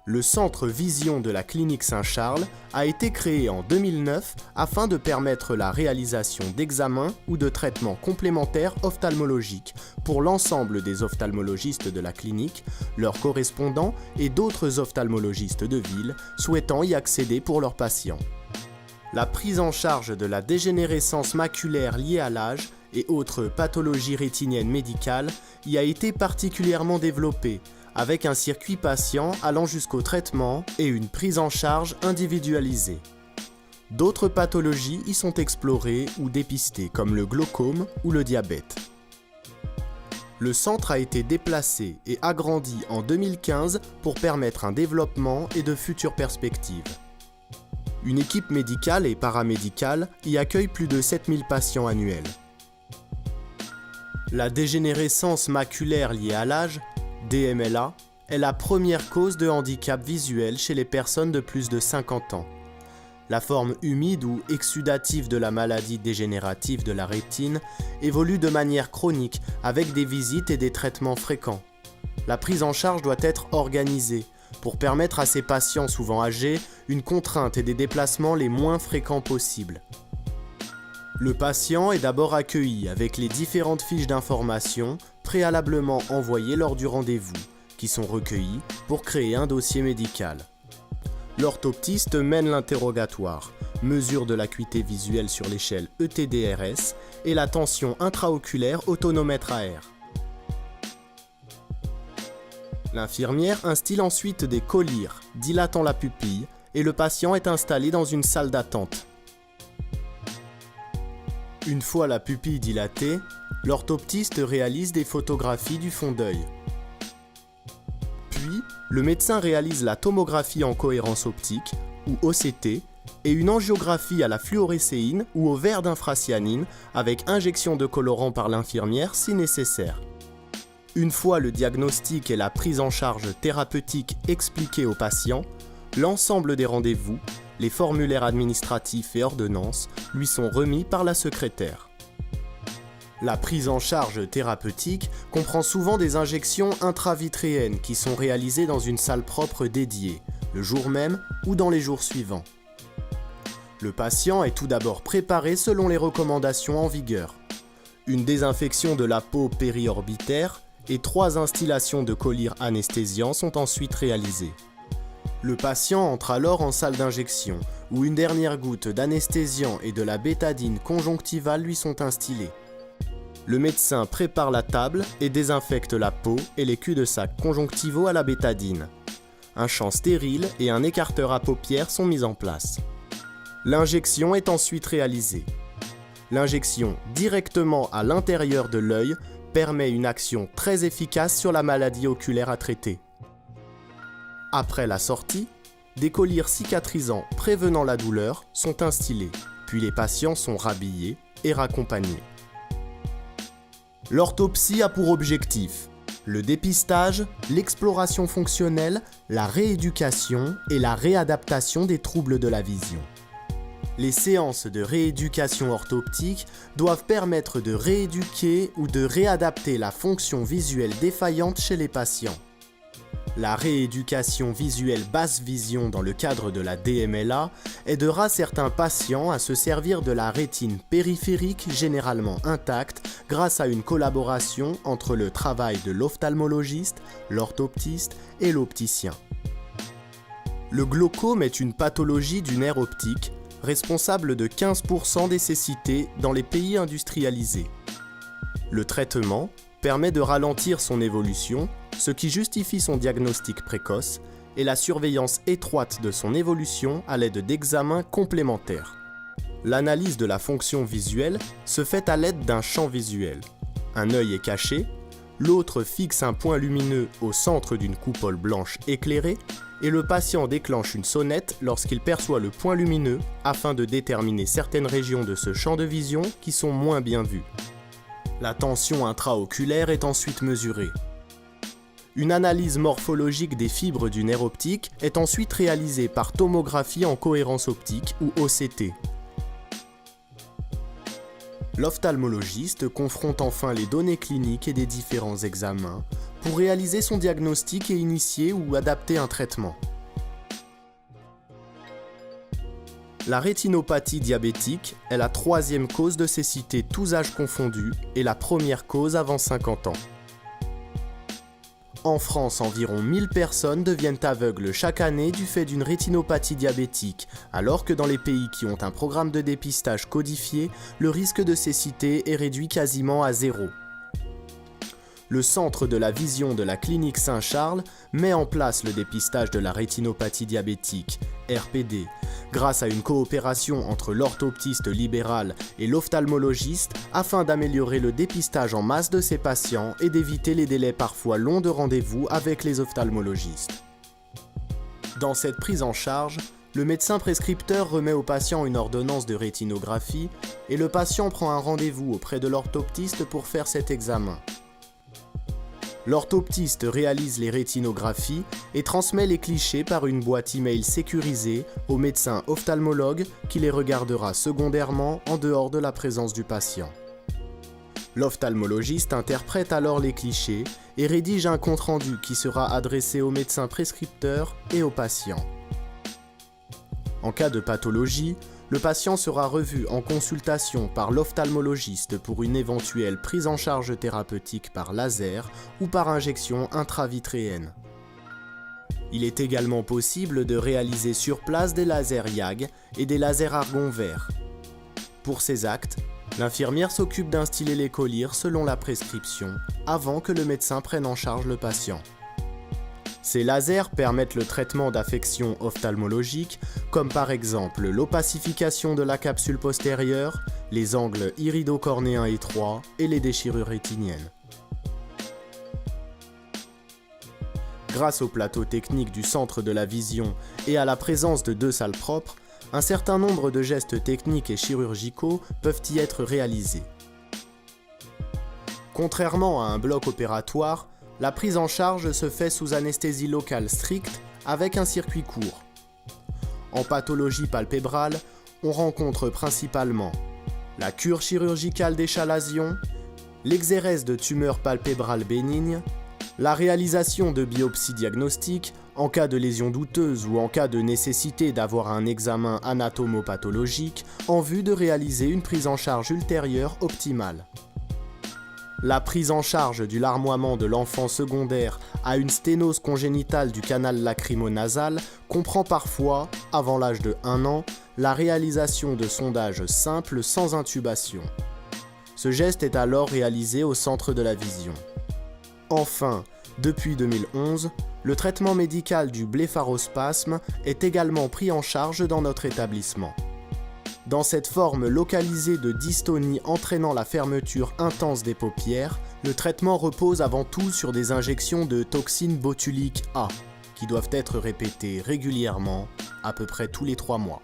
Le centre Vision de la Clinique Saint-Charles a été créé en 2009 afin de permettre la réalisation d'examens ou de traitements complémentaires ophtalmologiques pour l'ensemble des ophtalmologistes de la clinique, leurs correspondants et d'autres ophtalmologistes de ville souhaitant y accéder pour leurs patients. La prise en charge de la dégénérescence maculaire liée à l'âge et autres pathologies rétiniennes médicales y a été particulièrement développée, avec un circuit patient allant jusqu'au traitement et une prise en charge individualisée. D'autres pathologies y sont explorées ou dépistées, comme le glaucome ou le diabète. Le centre a été déplacé et agrandi en 2015 pour permettre un développement et de futures perspectives. Une équipe médicale et paramédicale y accueille plus de 7000 patients annuels. La dégénérescence maculaire liée à l'âge, DMLA, est la première cause de handicap visuel chez les personnes de plus de 50 ans. La forme humide ou exsudative de la maladie dégénérative de la rétine évolue de manière chronique avec des visites et des traitements fréquents. La prise en charge doit être organisée pour permettre à ces patients souvent âgés une contrainte et des déplacements les moins fréquents possibles. Le patient est d'abord accueilli avec les différentes fiches d'information préalablement envoyées lors du rendez-vous, qui sont recueillies pour créer un dossier médical. L'orthoptiste mène l'interrogatoire, mesure de l'acuité visuelle sur l'échelle ETDRS et la tension intraoculaire autonomètre AR. L'infirmière instille ensuite des collyres dilatant la pupille et le patient est installé dans une salle d'attente. Une fois la pupille dilatée, l'orthoptiste réalise des photographies du fond d'œil. Puis, le médecin réalise la tomographie en cohérence optique, ou OCT, et une angiographie à la fluorescéine ou au verre d'infracyanine avec injection de colorant par l'infirmière si nécessaire. Une fois le diagnostic et la prise en charge thérapeutique expliqués au patient, l'ensemble des rendez-vous, les formulaires administratifs et ordonnances lui sont remis par la secrétaire. La prise en charge thérapeutique comprend souvent des injections intravitréennes qui sont réalisées dans une salle propre dédiée, le jour même ou dans les jours suivants. Le patient est tout d'abord préparé selon les recommandations en vigueur. Une désinfection de la peau périorbitaire et 3 instillations de collyres anesthésiants sont ensuite réalisées. Le patient entre alors en salle d'injection, où une dernière goutte d'anesthésiant et de la bétadine conjonctivale lui sont instillées. Le médecin prépare la table et désinfecte la peau et les culs-de-sac conjonctivaux à la bétadine. Un champ stérile et un écarteur à paupières sont mis en place. L'injection est ensuite réalisée. L'injection directement à l'intérieur de l'œil permet une action très efficace sur la maladie oculaire à traiter. Après la sortie, des collyres cicatrisants prévenant la douleur sont instillés, puis les patients sont rhabillés et raccompagnés. L'orthopsie a pour objectif le dépistage, l'exploration fonctionnelle, la rééducation et la réadaptation des troubles de la vision. Les séances de rééducation orthoptique doivent permettre de rééduquer ou de réadapter la fonction visuelle défaillante chez les patients. La rééducation visuelle basse vision dans le cadre de la DMLA aidera certains patients à se servir de la rétine périphérique généralement intacte grâce à une collaboration entre le travail de l'ophtalmologiste, l'orthoptiste et l'opticien. Le glaucome est une pathologie du nerf optique responsable de 15% des cécités dans les pays industrialisés. Le traitement permet de ralentir son évolution, ce qui justifie son diagnostic précoce et la surveillance étroite de son évolution à l'aide d'examens complémentaires. L'analyse de la fonction visuelle se fait à l'aide d'un champ visuel. Un œil est caché, l'autre fixe un point lumineux au centre d'une coupole blanche éclairée et le patient déclenche une sonnette lorsqu'il perçoit le point lumineux afin de déterminer certaines régions de ce champ de vision qui sont moins bien vues. La tension intraoculaire est ensuite mesurée. Une analyse morphologique des fibres du nerf optique est ensuite réalisée par tomographie en cohérence optique ou OCT. L'ophtalmologiste confronte enfin les données cliniques et des différents examens pour réaliser son diagnostic et initier ou adapter un traitement. La rétinopathie diabétique est la troisième cause de cécité tous âges confondus et la première cause avant 50 ans. En France, environ 1000 personnes deviennent aveugles chaque année du fait d'une rétinopathie diabétique, alors que dans les pays qui ont un programme de dépistage codifié, le risque de cécité est réduit quasiment à zéro. Le Centre de la Vision de la Clinique Saint-Charles met en place le dépistage de la rétinopathie diabétique, RPD, grâce à une coopération entre l'orthoptiste libéral et l'ophtalmologiste afin d'améliorer le dépistage en masse de ces patients et d'éviter les délais parfois longs de rendez-vous avec les ophtalmologistes. Dans cette prise en charge, le médecin prescripteur remet au patient une ordonnance de rétinographie et le patient prend un rendez-vous auprès de l'orthoptiste pour faire cet examen. L'orthoptiste réalise les rétinographies et transmet les clichés par une boîte email sécurisée au médecin ophtalmologue qui les regardera secondairement en dehors de la présence du patient. L'ophtalmologiste interprète alors les clichés et rédige un compte-rendu qui sera adressé au médecin prescripteur et au patient. En cas de pathologie, le patient sera revu en consultation par l'ophtalmologiste pour une éventuelle prise en charge thérapeutique par laser ou par injection intravitréenne. Il est également possible de réaliser sur place des lasers YAG et des lasers argon vert. Pour ces actes, l'infirmière s'occupe d'instiller les collyres selon la prescription, avant que le médecin prenne en charge le patient. Ces lasers permettent le traitement d'affections ophtalmologiques, comme par exemple l'opacification de la capsule postérieure, les angles irido-cornéens étroits et les déchirures rétiniennes. Grâce au plateau technique du Centre de la Vision et à la présence de 2 salles propres, un certain nombre de gestes techniques et chirurgicaux peuvent y être réalisés. Contrairement à un bloc opératoire, la prise en charge se fait sous anesthésie locale stricte avec un circuit court. En pathologie palpébrale, on rencontre principalement la cure chirurgicale des chalazions, l'exérèse de tumeurs palpébrales bénignes, la réalisation de biopsies diagnostiques en cas de lésions douteuses ou en cas de nécessité d'avoir un examen anatomopathologique en vue de réaliser une prise en charge ultérieure optimale. La prise en charge du larmoiement de l'enfant secondaire à une sténose congénitale du canal lacrymo-nasal comprend parfois, avant l'âge de 1 an, la réalisation de sondages simples sans intubation. Ce geste est alors réalisé au Centre de la Vision. Enfin, depuis 2011, le traitement médical du blépharospasme est également pris en charge dans notre établissement. Dans cette forme localisée de dystonie entraînant la fermeture intense des paupières, le traitement repose avant tout sur des injections de toxine botulique A, qui doivent être répétées régulièrement, à peu près tous les 3 mois.